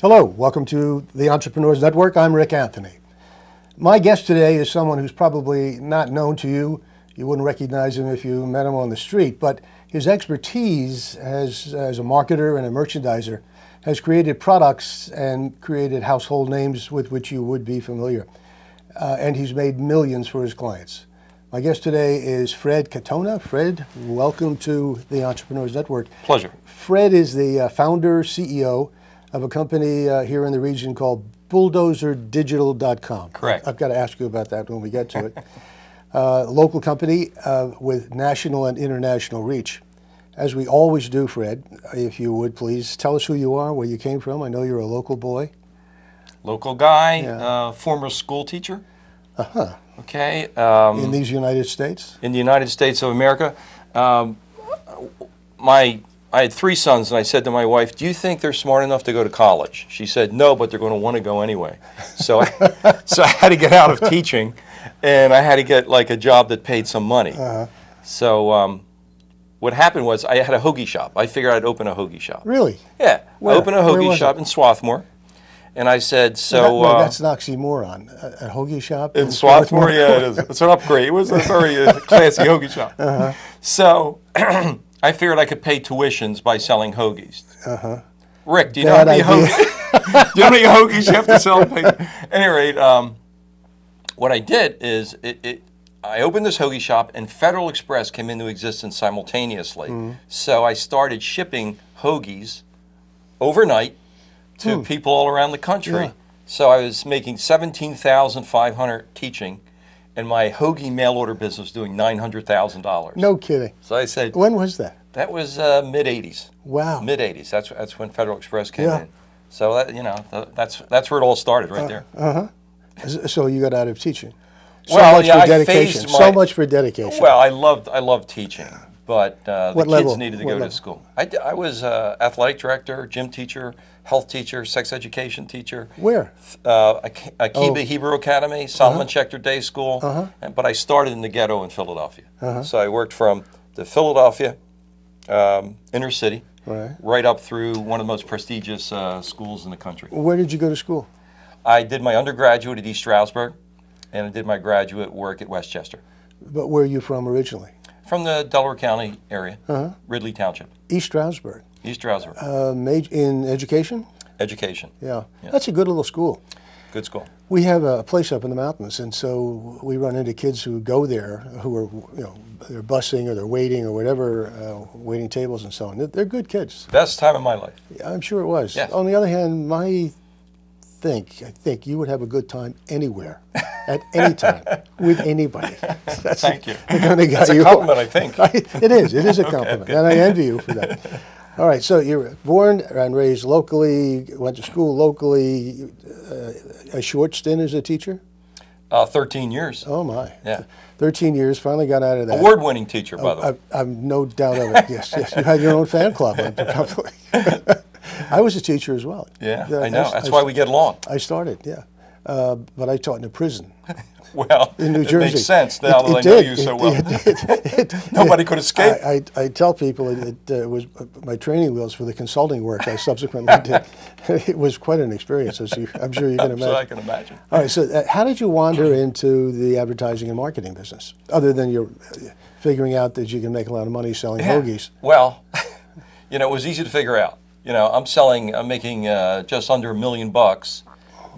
Hello, welcome to the Entrepreneurs Network. I'm Rick Anthony. My guest today is someone who's probably not known to you. You wouldn't recognize him if you met him on the street, but his expertise as a marketer and a merchandiser has created products and created household names with which you would be familiar. And he's made millions for his clients. My guest today is Fred Catona. Fred, welcome to the Entrepreneurs Network. Pleasure. Fred is the founder, CEO of a company here in the region called bulldozerdigital.com. Correct. I've got to ask you about that when we get to it. Local company with national and international reach. As we always do, Fred, if you would please tell us who you are, where you came from. I know you're a local boy. Local guy, Yeah. Former school teacher. Uh-huh. Okay. In these United States? In the United States of America. I had 3 sons, and I said to my wife, "Do you think they're smart enough to go to college?" She said, "No, but they're going to want to go anyway." So I had to get out of teaching, and I had to get like a job that paid some money. Uh-huh. So what happened was I had a hoagie shop. I figured I'd open a hoagie shop. Really? Yeah. Where? I opened a Where hoagie was shop it? in Swarthmore. And I said, that's an oxymoron. A hoagie shop? In Swarthmore, yeah, it is. It's an upgrade. It was a very classy hoagie shop. Uh-huh. So I figured I could pay tuitions by selling hoagies. Uh-huh. Rick, do you know how many hoagies? Do you know how many hoagies you have to sell? At any rate, what I did is I opened this hoagie shop, and Federal Express came into existence simultaneously. Mm-hmm. So I started shipping hoagies overnight to people all around the country. Yeah. So I was making $17,500 teaching, and my hoagie mail order business was doing $900,000. No kidding. So I said, When was that? that was mid-'80s. Wow. Mid-'80s. That's when Federal Express came Yeah. in. So that's where it all started, right there. Uh-huh. So you got out of teaching. So Well, much yeah, for I dedication. phased So much for dedication. Well, I loved teaching, but the What kids level? needed to What go to level? school. I was athletic director, gym teacher, health teacher, sex education teacher. Where? Akiba Hebrew Academy, Solomon Schechter Day School, but I started in the ghetto in Philadelphia. So I worked from the Philadelphia inner city right up through one of the most prestigious schools in the country. Where did you go to school? I did my undergraduate at East Stroudsburg, and I did my graduate work at Westchester. But where are you from originally? From the Delaware County area, Ridley Township. East Stroudsburg. East Stroudsburg. In education? Education. Yeah. That's a good little school. Good school. We have a place up in the mountains, and so we run into kids who go there who are, they're busing or they're waiting or whatever, waiting tables and so on. They're good kids. Best time of my life. I'm sure it was. Yes. On the other hand, I think you would have a good time anywhere, at any time, with anybody. Thank you. The kind of guy That's a you compliment, I think. It is a compliment, good. and I envy you for that. All right, so you're born and raised locally, went to school locally, a short stint as a teacher? 13 years. Oh, my. Yeah. 13 years, finally got out of that. Award-winning teacher, by the way. I've no doubt of it, yes. You had your own fan club, probably. I was a teacher as well. Yeah, I know. That's why we get along. I started, yeah. But I taught in a prison. Well, in New it Jersey. makes sense now that I know you so well. Nobody could escape. I tell people it was my training wheels for the consulting work I subsequently did. It was quite an experience, as I'm sure you can imagine. I can imagine. All right, so how did you wander into the advertising and marketing business, other than your figuring out that you can make a lot of money selling hoagies? Well, it was easy to figure out. I'm making just under $1 million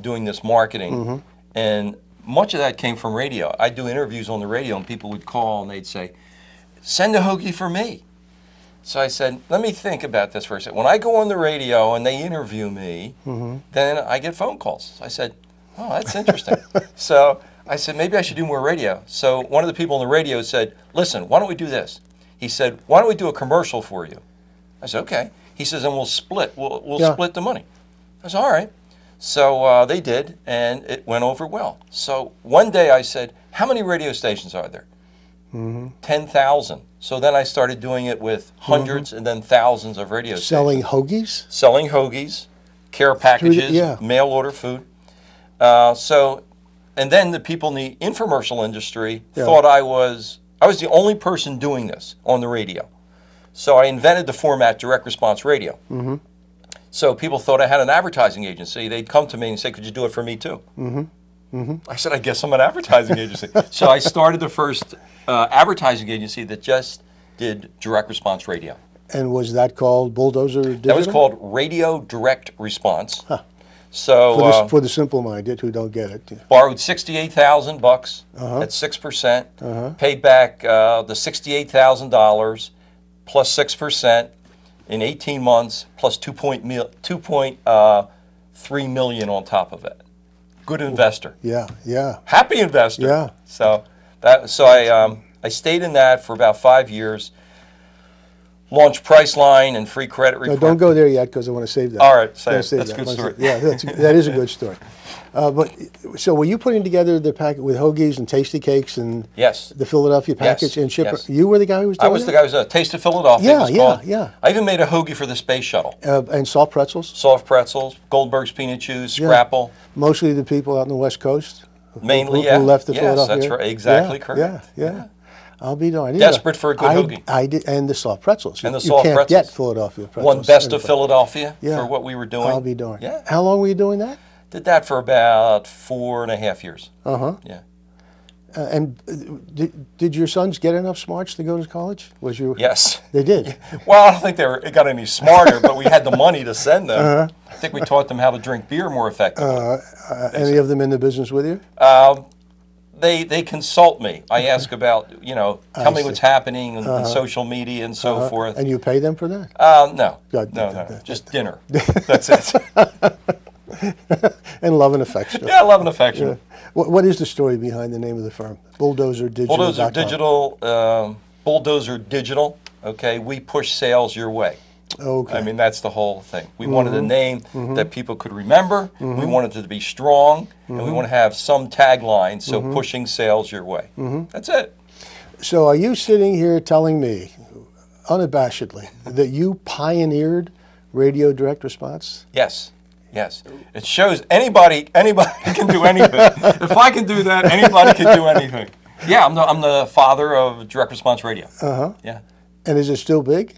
doing this marketing, and much of that came from radio. I'd do interviews on the radio, and people would call, and they'd say, "Send a hoagie for me." So I said, let me think about this for a second. When I go on the radio and they interview me, then I get phone calls. So I said, oh, that's interesting. So I said, maybe I should do more radio. So one of the people on the radio said, listen, why don't we do this? He said, why don't we do a commercial for you? I said, okay. He says, and we'll split. We'll split the money. I said, all right. So they did, and it went over well. So one day I said, how many radio stations are there? 10,000. So then I started doing it with hundreds and then thousands of radio stations. Selling hoagies? Selling hoagies, care packages, mail order food. And then the people in the infomercial industry thought I was the only person doing this on the radio. So I invented the format direct response radio. So people thought I had an advertising agency. They'd come to me and say, could you do it for me too? I said, I guess I'm an advertising agency. So I started the first advertising agency that just did direct response radio. And was that called Bulldozer Digital? That was called Radio Direct Response. Huh. So for the simple-minded who don't get it, borrowed $68,000 at 6%, paid back the $68,000 plus 6% in 18 months, plus 2.3 million on top of it. Good investor. Yeah, yeah. Happy investor. Yeah. So I stayed in that for about 5 years. Launched Priceline and free credit report. No, don't go there yet because I want to save that. All right, that's a good story. Yeah, that is a good story. But so were you putting together the packet with hoagies and tasty cakes and yes, the Philadelphia package and ship? Yes. You were the guy who was doing I was the guy who was Taste of Philadelphia. Yeah. I even made a hoagie for the space shuttle. And salt pretzels? Soft pretzels, Goldberg's peanut chews, Scrapple. Mostly the people out on the West Coast? Mainly, who left the Philadelphia? Yes, that's right. Exactly correct. Yeah. I'll be darned. Desperate for a good hoagie. I did, and the soft pretzels. And the soft pretzels. You can't get Philadelphia pretzels. Won Best of Philadelphia for what we were doing. I'll be darned. Yeah. How long were you doing that? Did that for about 4.5 years. Yeah. And did your sons get enough smarts to go to college? Yes. They did? Well, I don't think they got any smarter, but we had the money to send them. I think we taught them how to drink beer more effectively. Any of them in the business with you? They consult me. I ask about, tell me what's happening on social media and so forth. And you pay them for that? No. No. Just dinner. That's it. And love and affection. Yeah, love and affection. Yeah. What is the story behind the name of the firm? Bulldozer Digital. Bulldozer Digital. Okay, we push sales your way. Okay. I mean, that's the whole thing. We wanted a name that people could remember. We wanted it to be strong, and we want to have some tagline, so pushing sales your way. That's it. So are you sitting here telling me, unabashedly, that you pioneered radio direct response? Yes. It shows anybody can do anything. If I can do that, anybody can do anything. Yeah, I'm the father of direct response radio. Yeah. And is it still big?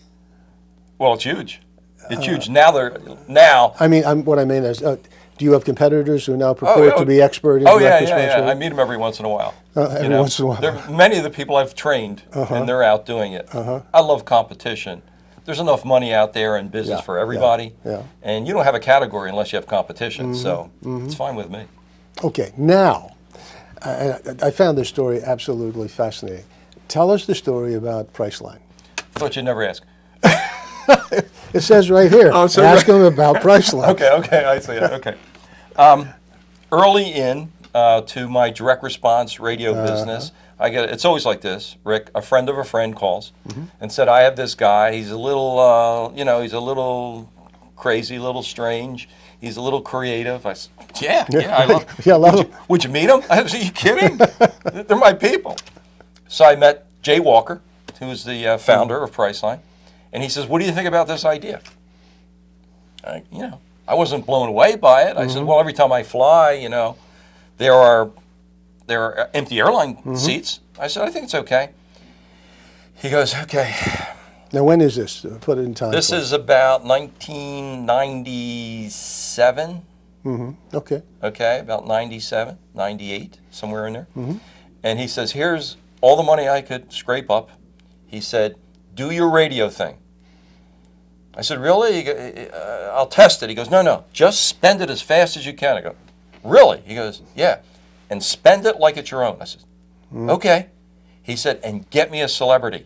Well, it's huge. It's huge. Now. I mean, what I mean is, do you have competitors who now purport to be expert in direct response radio? I meet them every once in a while. Once in a while. Many of the people I've trained, and they're out doing it. I love competition. There's enough money out there in business for everybody. And you don't have a category unless you have competition. So it's fine with me. Okay, now, I found this story absolutely fascinating. Tell us the story about Priceline. I thought you'd never ask. It says right here. Ask them about Priceline. Okay, I see it. Okay. Early to my direct response radio business, it's always like this, Rick. A friend of a friend calls and said, I have this guy. He's a little, he's a little crazy, a little strange. He's a little creative. I said, I love him. Would you meet him? I said, are you kidding? They're my people. So I met Jay Walker, who is the founder of Priceline. And he says, what do you think about this idea? I wasn't blown away by it. I said, well, every time I fly, there are empty airline seats. I said, I think it's okay. He goes, okay. Now, when is this? Put it in time. This is about 1997. Okay. Okay, about 97, 98, somewhere in there. And he says, here's all the money I could scrape up. He said, do your radio thing. I said, really? I'll test it. He goes, no, just spend it as fast as you can. I go, really? He goes, yeah, and spend it like it's your own. I said, okay. He said, and get me a celebrity.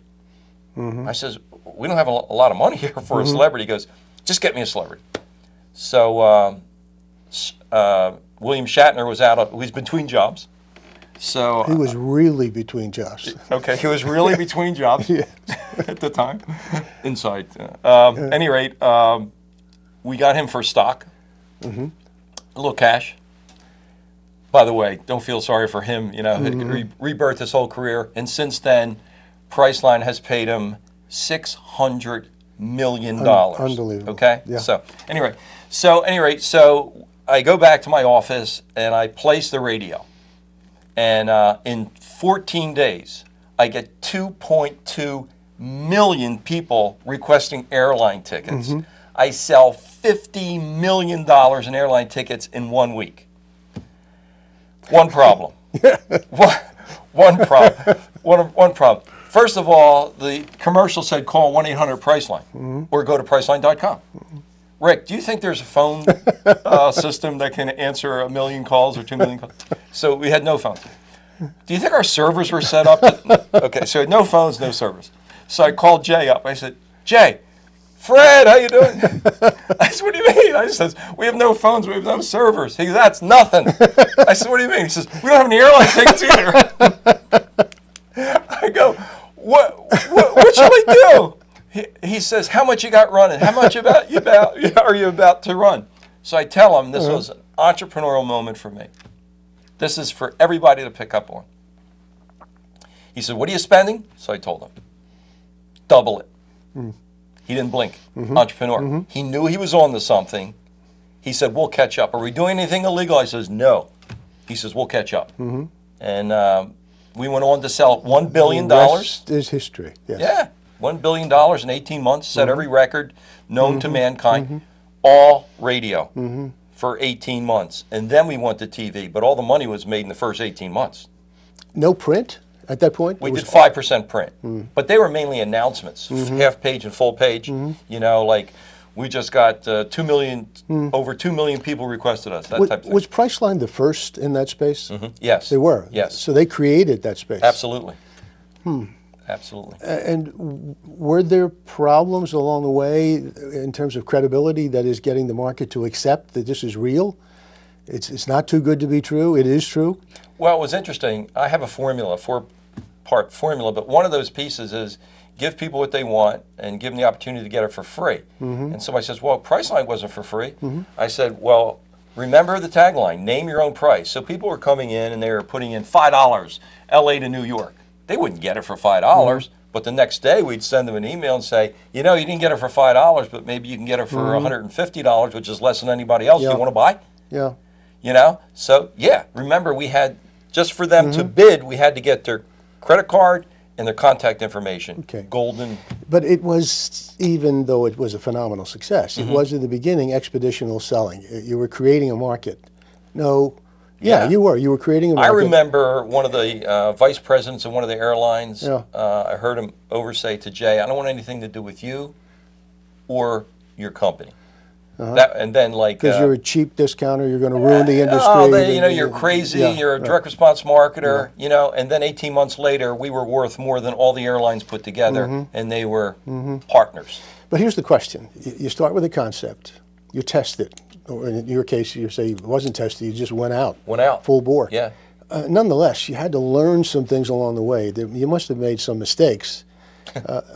I says, we don't have a lot of money here for a celebrity. He goes, just get me a celebrity. So William Shatner was he's between jobs. So he was really between jobs. Okay, he was really between jobs at the time. Inside. At any rate, we got him for stock, a little cash. By the way, don't feel sorry for him. He rebirthed his whole career, and since then, Priceline has paid him $600 million. Unbelievable. Okay. Yeah. So I go back to my office and I place the radio. And in 14 days, I get 2.2 million people requesting airline tickets. I sell $50 million in airline tickets in 1 week. One problem. One problem. One problem. First of all, the commercial said call 1-800-PRICELINE or go to Priceline.com. Rick, do you think there's a phone system that can answer 1 million calls or 2 million calls? So we had no phone. Do you think our servers were set up? Okay, so no phones, no servers. So I called Jay up. I said, Jay, Fred, how you doing? I said, what do you mean? I said, we have no phones, we have no servers. He goes, that's nothing. I said, what do you mean? He says, we don't have any airline tickets either. I go, what should we do? He says, how much you got running? How much are you about to run? So I tell him this was an entrepreneurial moment for me. This is for everybody to pick up on. He said, what are you spending? So I told him, double it. He didn't blink. Entrepreneur. He knew he was on to something. He said, we'll catch up. Are we doing anything illegal? I says, no. He says, we'll catch up. And we went on to sell $1 billion. The rest is history. Yes. Yeah, $1 billion in 18 months, set every record known to mankind, all radio for 18 months. And then we went to TV, but all the money was made in the first 18 months. No print at that point? We did 5% print, but they were mainly announcements, half page and full page. You know, like we just got 2 million, over 2 million people requested us, that type of thing. Was Priceline the first in that space? Yes. They were? Yes. So they created that space? Absolutely. Absolutely. And were there problems along the way in terms of credibility, that is getting the market to accept that this is real? It's not too good to be true. It is true. Well, it was interesting. I have a formula, a 4-part formula, but one of those pieces is give people what they want and give them the opportunity to get it for free. And somebody says, well, Priceline wasn't for free. I said, well, remember the tagline, name your own price. So people were coming in and they were putting in $5, LA to New York. They wouldn't get it for $5, but the next day we'd send them an email and say, you know, you didn't get it for $5, but maybe you can get it for $150, which is less than anybody else. You want to buy? Yeah. You know? So, yeah, remember we had, just for them to bid, we had to get their credit card and their contact information. Okay. Golden. But it was, even though it was a phenomenal success, it was in the beginning expeditional selling. You were creating a market. No. Yeah, you were. You were creating a market. I remember one of the vice presidents of one of the airlines, I heard him say to Jay, I don't want anything to do with you or your company. And then like... Because you're a cheap discounter, you're going to ruin the industry. Oh, you know, you're crazy, you're a direct response marketer, you know, and then 18 months later, we were worth more than all the airlines put together, and they were partners. But here's the question. You start with a concept, you test it. Or in your case, you say it wasn't tested, you just went out. Went out. Full bore. Yeah. Nonetheless, you had to learn some things along the way. You must have made some mistakes.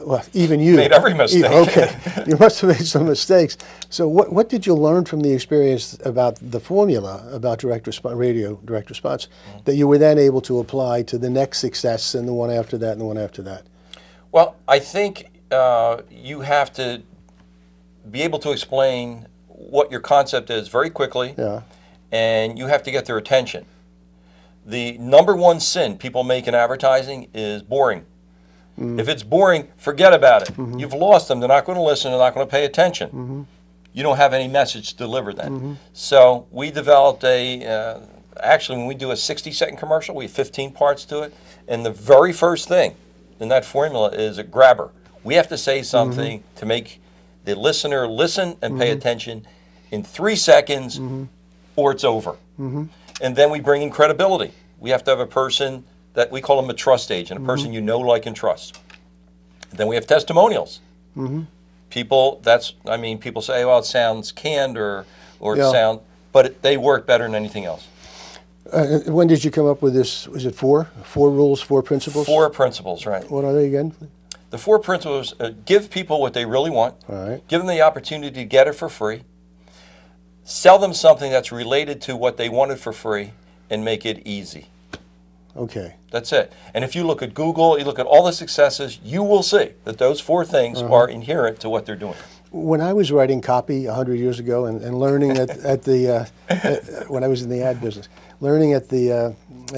Well, even you. Made every mistake. Okay. You must have made some mistakes. So what did you learn from the experience about the formula, about radio direct response, that you were then able to apply to the next success and the one after that and the one after that? Well, I think you have to be able to explain what your concept is very quickly, and you have to get their attention. The number one sin people make in advertising is boring. If it's boring, forget about it. You've lost them. They're not going to listen. They're not going to pay attention. You don't have any message to deliver then. So we developed actually when we do a 60-second commercial, we have 15 parts to it, and the very first thing in that formula is a grabber. We have to say something to make the listener listen and pay attention in 3 seconds, or it's over. And then we bring in credibility. We have to have a person that we call them a trust agent, a person you know, like, and trust. Then we have testimonials. People, people say, well, it sounds canned or but they work better than anything else. When did you come up with this? Was it 4? 4 rules, 4 principles? 4 principles, right. What are they again? The 4 principles, give people what they really want, give them the opportunity to get it for free, sell them something that's related to what they wanted for free, and make it easy. Okay. That's it. And if you look at Google, you look at all the successes, you will see that those 4 things are inherent to what they're doing. When I was writing copy 100 years ago and learning at the when I was in the ad business, learning at the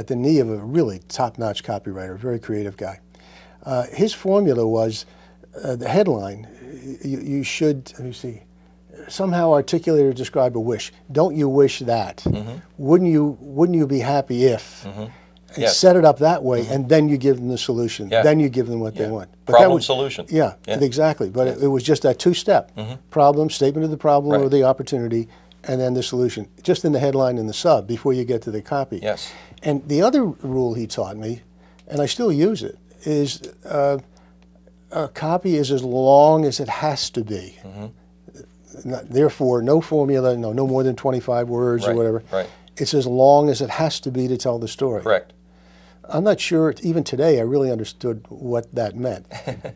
knee of a really top-notch copywriter, very creative guy. His formula was the headline. You should, let me see, somehow articulate or describe a wish. Don't you wish that? Wouldn't you be happy if? And Yes. set it up that way, and then you give them the solution. Yeah. Then you give them what they want. But Problem solution. Yeah, exactly. But it was just that two-step problem, statement of the problem or the opportunity, and then the solution. Just in the headline and the sub before you get to the copy. Yes. And the other rule he taught me, and I still use it, is a copy is as long as it has to be. Therefore, no formula, no more than 25 words or whatever. Right. It's as long as it has to be to tell the story. Correct. I'm not sure, even today, I really understood what that meant.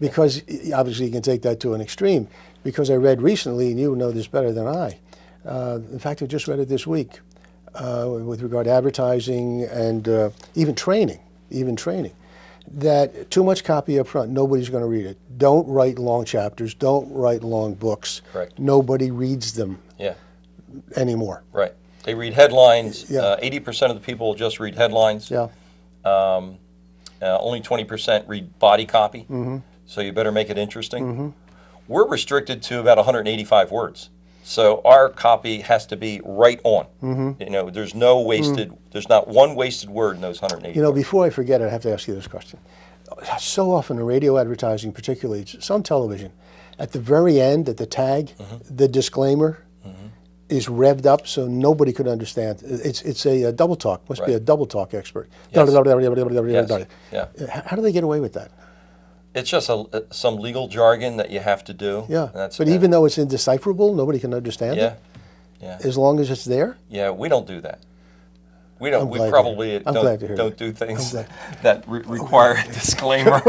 Because obviously you can take that to an extreme. Because I read recently, and you know this better than I. In fact, I just read it this week with regard to advertising and even training, that too much copy up front, nobody's going to read it. Don't write long chapters. Don't write long books. Correct. Nobody reads them anymore. Right. They read headlines. Yeah. 80% of the people just read headlines. Yeah. Only 20% read body copy. So you better make it interesting. We're restricted to about 185 words. So our copy has to be right on. You know, there's no wasted, there's not one wasted word in those 180. You know, before I forget it, I have to ask you this question. So often in radio advertising, particularly some television, at the very end, at the tag, the disclaimer is revved up so nobody could understand. It's a double talk. Must be a double talk expert. Yes. Yes. Yeah. How do they get away with that? It's just some legal jargon that you have to do. Yeah. But even though it's indecipherable, nobody can understand it. Yeah. As long as it's there. Yeah, we don't do that. We don't. We glad to probably hear- I'm glad to hear don't that. do things that require a disclaimer.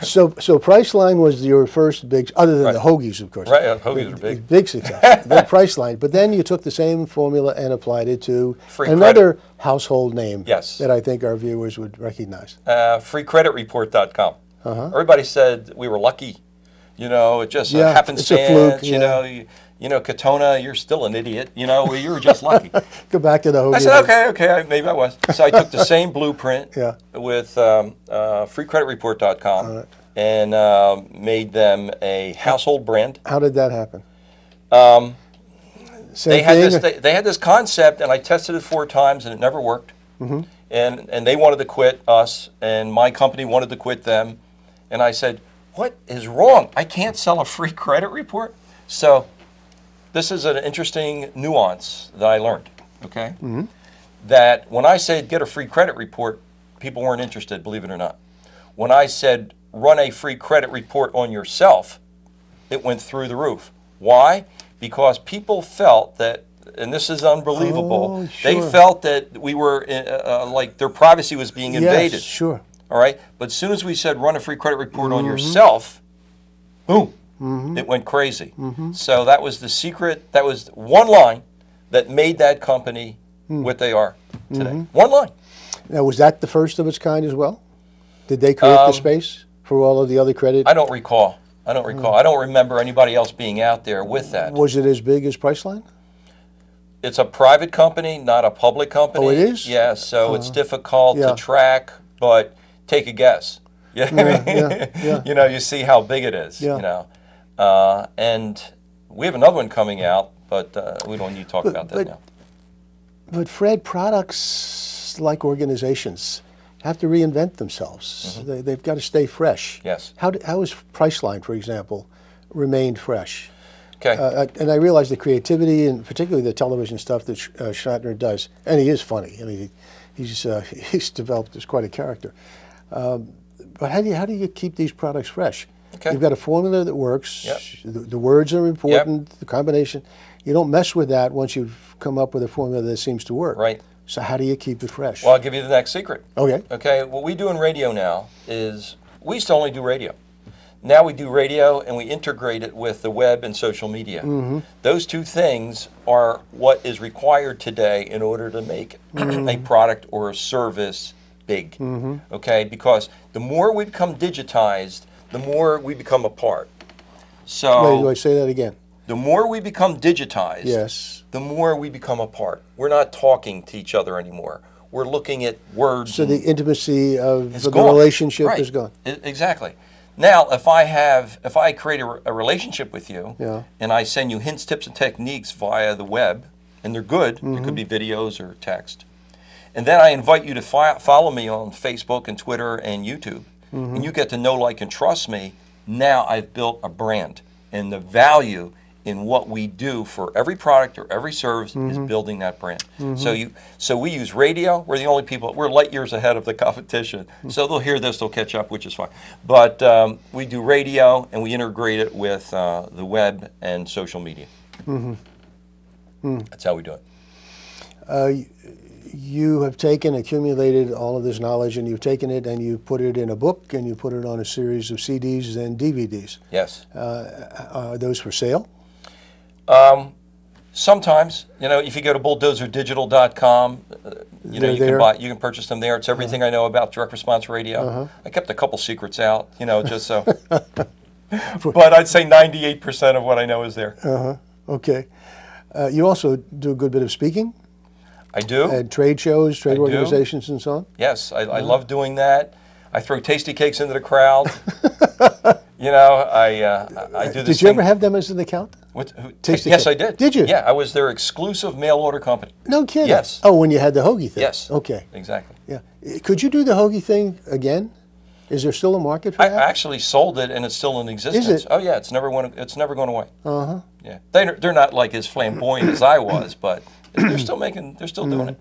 So Priceline was your first big, other than the Hoagies, of course. Right, Hoagies are big. Big success. Then Priceline. But then you took the same formula and applied it to Free another household name Yes. that I think our viewers would recognize. Freecreditreport.com. Everybody said we were lucky. You know, it just happenstance. It's a fluke. You know, Catona, you're still an idiot. You know, you were just lucky. Go back to the Hoagies. I said, okay, maybe I was. So I took the same blueprint with freecreditreport.com and made them a household brand. How did that happen? They had this concept, and I tested it 4 times, and it never worked. And they wanted to quit us, and my company wanted to quit them. And I said, what is wrong? I can't sell a free credit report? So this is an interesting nuance that I learned, okay? That when I said get a free credit report, people weren't interested, believe it or not. When I said run a free credit report on yourself, it went through the roof. Why? Because people felt that, and this is unbelievable, they felt that we were, like their privacy was being invaded. Yes, sure. All right? But as soon as we said run a free credit report on yourself, boom, it went crazy. So that was the secret, that was one line that made that company what they are today. One line. Now, was that the first of its kind as well? Did they create the space for all of the other credit? I don't recall. I don't remember anybody else being out there with that. Was it as big as Priceline? It's a private company, not a public company. Oh, it is? Yeah, so it's difficult to track, but take a guess. You know, you see how big it is, you know. And we have another one coming out, but we don't need to talk about that now. But Fred, products like organizations have to reinvent themselves. They've got to stay fresh. Yes. How has Priceline, for example, remained fresh? Okay. And I realize the creativity and particularly the television stuff that Shatner does, and he is funny. I mean, he's developed as quite a character. But how do you keep these products fresh? Okay. You've got a formula that works. Yep. The words are important. The combination. You don't mess with that once you've come up with a formula that seems to work. Right. So how do you keep it fresh? Well, I'll give you the next secret. Okay. Okay, what we do in radio now is, we used to only do radio. Now we do radio and we integrate it with the web and social media. Those two things are what is required today in order to make a product or a service big. Okay, because the more we become digitized, the more we become a part. So, Wait, do I say that again? the more we become digitized, Yes. the more we become a part. We're not talking to each other anymore. We're looking at words. So the intimacy of the gone. relationship Right. is gone. Exactly. Now, if I create a relationship with you, Yeah. and I send you hints, tips, and techniques via the web, and they're good, it could be videos or text, and then I invite you to follow me on Facebook and Twitter and YouTube, and you get to know, like, and trust me. Now I've built a brand, and the value in what we do for every product or every service is building that brand. So we use radio. We're the only people. We're light years ahead of the competition. So they'll hear this, they'll catch up, which is fine. But we do radio, and we integrate it with the web and social media. That's how we do it. You have accumulated all of this knowledge, and you've taken it and you put it in a book, and you put it on a series of CDs and DVDs. Yes. Are those for sale? Sometimes, if you go to bulldozerdigital.com, you can purchase them there. It's everything I know about direct response radio. I kept a couple secrets out, just so. But I'd say 98% of what I know is there. Okay. You also do a good bit of speaking? I do. At trade shows, trade organizations, and so on? Yes, I love doing that. I throw tasty cakes into the crowd. I do this. Did you ever have them as an account? Tasty yes, cake? I did. Did you? Yeah, I was their exclusive mail order company. No kidding? Yes. Oh, when you had the hoagie thing? Yes. Okay. Exactly. Yeah. Could you do the hoagie thing again? Is there still a market for that? I actually sold it, and it's still in existence. Is it? Oh yeah, it's never going away. Yeah, they're not like as flamboyant as I was, but they're still doing it.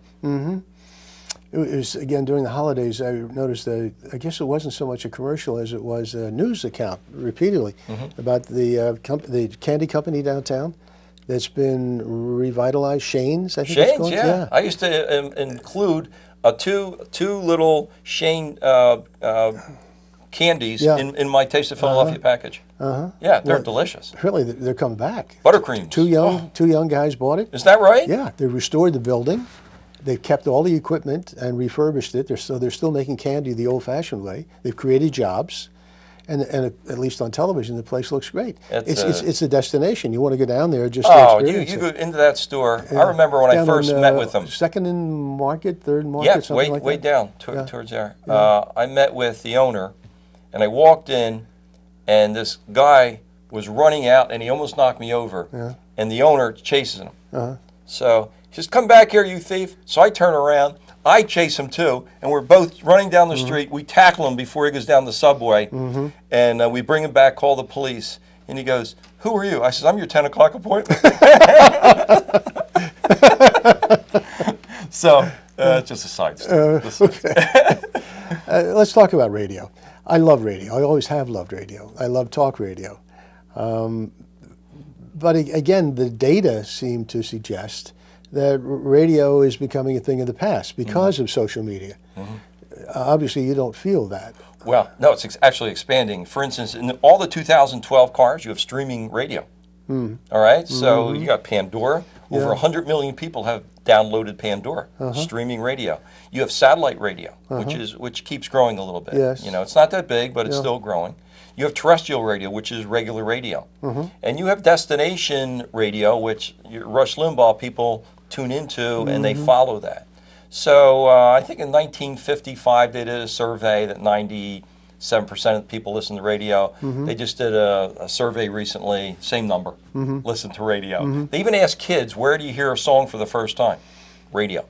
It was, again, during the holidays, I noticed that I guess it wasn't so much a commercial as it was a news account repeatedly about the candy company downtown that's been revitalized, Shane's, I think it's called. Yeah. I used to include two little Shane candies in my Taste of Philadelphia package. Yeah, they're delicious. Really, they're coming back. Buttercreams. Two young guys bought it. Is that right? Yeah, they restored the building. They've kept all the equipment and refurbished it. They're still making candy the old-fashioned way. They've created jobs, and at least on television, the place looks great. It's a destination. You want to go down there just to experience you go into that store. I remember when I first met with them. Second and Market, Third Market, something like that. Way down towards there. I met with the owner, and I walked in, and this guy was running out, and he almost knocked me over. And the owner chases him. So he says, "Come back here, you thief!" So I turn around, I chase him too, and we're both running down the street. We tackle him before he goes down the subway, and we bring him back, call the police, and he goes, "Who are you?" I said, "I'm your 10 o'clock appointment." So just a side story. Okay. Let's talk about radio. I love radio. I always have loved radio. I love talk radio. But again, the data seem to suggest that radio is becoming a thing of the past because of social media. Obviously, you don't feel that. Well, no, it's actually expanding. For instance, in all the 2012 cars, you have streaming radio. All right? So you got Pandora. Over 100 million people have downloaded Pandora, streaming radio. You have satellite radio, which keeps growing a little bit. Yes. It's not that big, but it's still growing. You have terrestrial radio, which is regular radio. And you have destination radio, which Rush Limbaugh people tune into, and they follow that. So I think in 1955 they did a survey that 97% of people listen to radio. They just did a survey recently, same number, listen to radio. They even asked kids, where do you hear a song for the first time? Radio.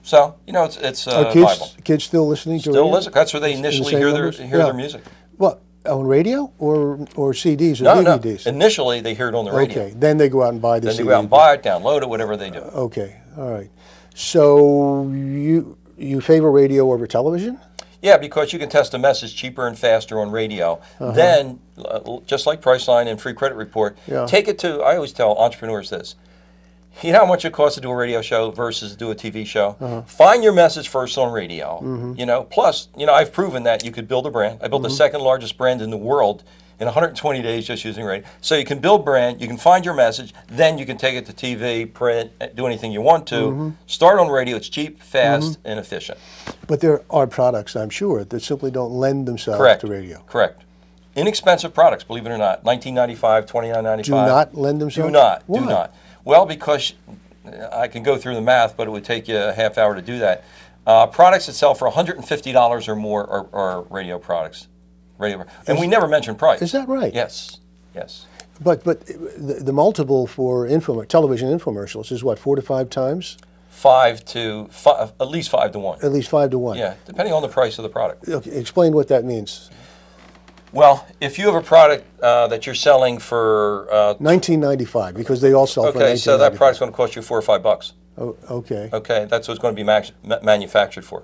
So, it's viable. Kids still listening to radio? Still listen. That's where they initially hear their music. Well, on radio or CDs or DVDs? No. Initially, they hear it on the radio. Okay. Then they go out and buy the CD. Then they go out and buy it, download it, whatever they do. Okay. All right. So you favor radio over television? Yeah, because you can test a message cheaper and faster on radio. Then, just like Priceline and Free Credit Report, take it to, I always tell entrepreneurs this. You know how much it costs to do a radio show versus do a TV show? Find your message first on radio. Plus, I've proven that you could build a brand. I built the second largest brand in the world in 120 days just using radio. So you can build brand, you can find your message, then you can take it to TV, print, do anything you want to. Start on radio. It's cheap, fast, and efficient. But there are products, I'm sure, that simply don't lend themselves to radio. Correct. Inexpensive products, believe it or not. $19.95, $29.95. Do not lend themselves? Do not. Why? Do not. Well, because I can go through the math, but it would take you a half hour to do that. Products that sell for $150 or more are radio products. radio, and we never mention price. Is that right? Yes, yes. But the multiple for television infomercials is what, 4 to 5 times? 5 to 5, at least 5 to 1. At least 5 to 1. Yeah, depending on the price of the product. Okay, explain what that means. Well, if you have a product that you're selling for $19.95, because they all sell for $19.95. Okay, so that product's going to cost you $4 or $5. Oh, okay. Okay, that's what it's going to be manufactured for.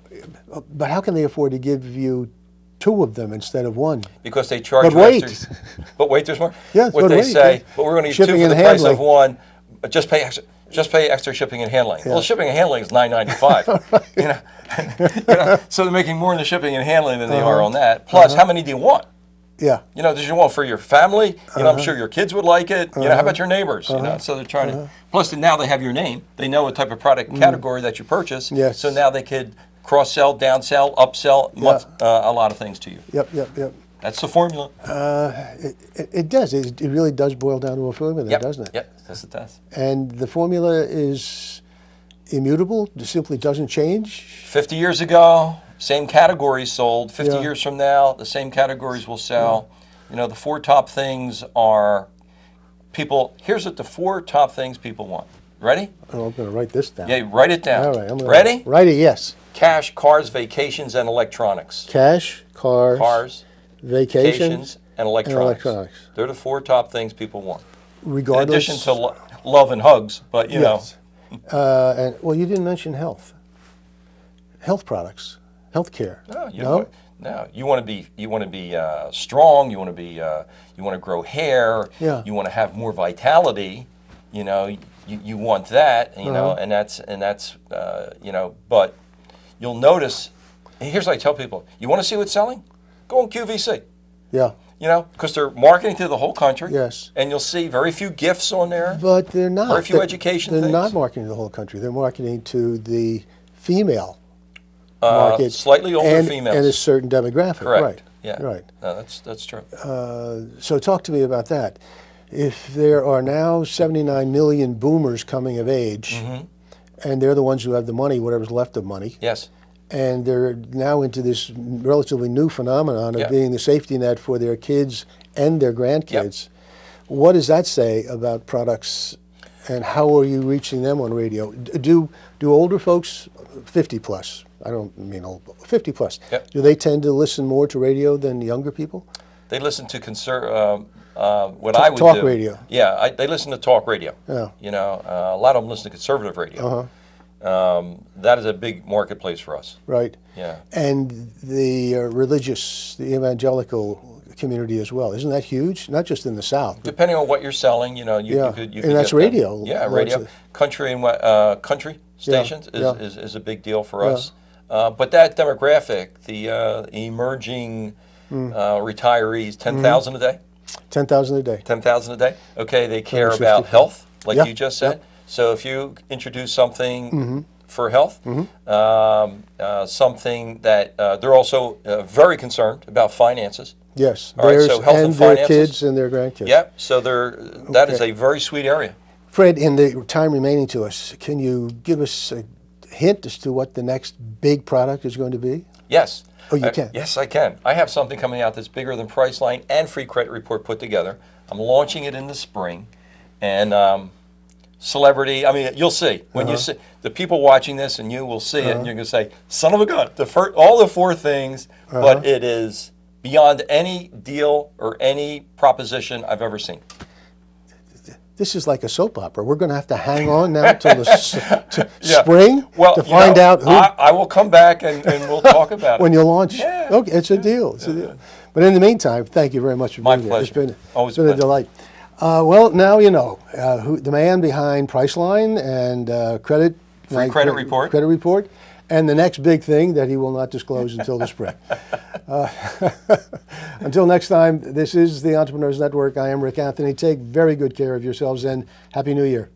But how can they afford to give you 2 of them instead of 1? Because they charge But you wait. extra. But wait, there's more. Yes, what but they wait, say, but we're going to give 2 shipping for the and price of handling. 1. But just pay extra shipping and handling. Yeah. Well, shipping and handling is $9.95. You know, so they're making more in the shipping and handling than they are on that. Plus, how many do you want? Yeah. You know, does you want for your family? You know, I'm sure your kids would like it. You know, how about your neighbors? You know, so they're trying to. Plus, now they have your name. They know what type of product category that you purchase. Yes. So now they could cross-sell, downsell, upsell, a lot of things to you. Yep. That's the formula. It does. It really does boil down to a formula, doesn't it? Yep. Yes, it does. And the formula is immutable. It simply doesn't change. 50 years ago, same categories sold. 50 Yeah. years from now, the same categories will sell. You know, the 4 top things are people. Here's what the 4 top things people want. Ready? Oh, I'm going to write this down. Yeah, write it down. All right. Ready? Write it. Yes. Cash, cars, vacations, and electronics. Cash, cars, Vacations, and electronics. electronics. They're the 4 top things people want. Regardless. In addition to love and hugs, but you know. And well, you didn't mention health. Health products, health care. No, you want to be strong. You want to be you want to grow hair. Yeah. You want to have more vitality. You know, you want that. You know, and that's you know. But you'll notice. Here's what I tell people: you want to see what's selling? Go on QVC. Yeah. You know, because they're marketing to the whole country. Yes. And you'll see very few gifts on there. But they're not. Very few education they're things. not marketing to the whole country. They're marketing to the female market. Slightly older females. And a certain demographic. Correct. Right. Yeah. Right. No, that's true. So talk to me about that. If there are now 79 million boomers coming of age, and they're the ones who have the money, whatever's left of money, Yes. and they're now into this relatively new phenomenon of being the safety net for their kids and their grandkids. What does that say about products, and how are you reaching them on radio? Do older folks, 50 plus, I don't mean old, 50 plus, do they tend to listen more to radio than younger people? They listen to what I would do. Talk radio. Yeah, they listen to talk radio. Yeah. You know, a lot of them listen to conservative radio. That is a big marketplace for us. Right. Yeah. And the religious, the evangelical community as well. Isn't that huge? Not just in the South. Depending on what you're selling, you know, you could and that's get radio. Yeah, radio. Country and country stations is a big deal for us. But that demographic, the emerging retirees, 10,000 a day. 10,000 a day. 10,000 a day. Okay, they care about health, like you just said. Yep. So if you introduce something for health, something that they're also very concerned about finances. Yes, All right, so health and their finances. kids and their grandkids. Yep. So that is a very sweet area. Fred, in the time remaining to us, can you give us a hint as to what the next big product is going to be? Yes. Oh, you can? Yes, I can. I have something coming out that's bigger than Priceline and Free Credit Report put together. I'm launching it in the spring, and celebrity. I mean, you'll see when you see the people watching this, and you will see it, and you're going to say, "Son of a gun!" All the 4 things, but it is beyond any deal or any proposition I've ever seen. This is like a soap opera. We're going to have to hang on now till the spring to you find know, out who. I will come back and we'll talk about when it. you launch. Yeah. Okay, it's a deal. It's a deal. But in the meantime, thank you very much for being here. My It's pleasure. Always been a pleasure. delight. Well, now you know who the man behind Priceline and Free Credit Report. Credit Report, and the next big thing that he will not disclose until the spring. Until next time, this is the Entrepreneurs Network. I am Rick Anthony. Take very good care of yourselves, and Happy New Year.